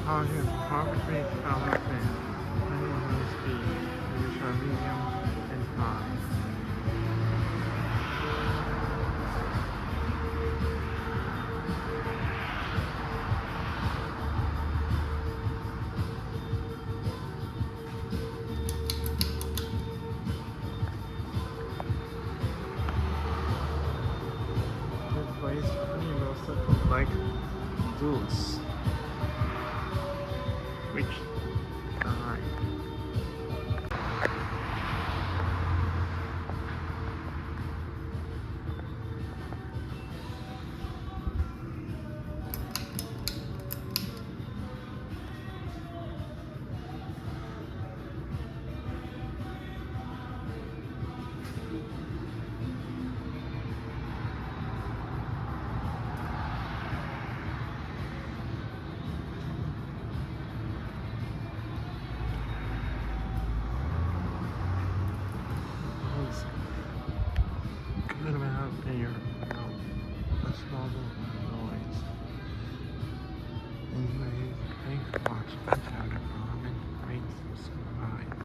Caution, hot space travel fan, unusual speed, which are medium and high. This place pretty well settled like Zeus. Which die. Good amount of air, a small noise. Anyways, thanks for watching. I found a ramen. Great subscribe.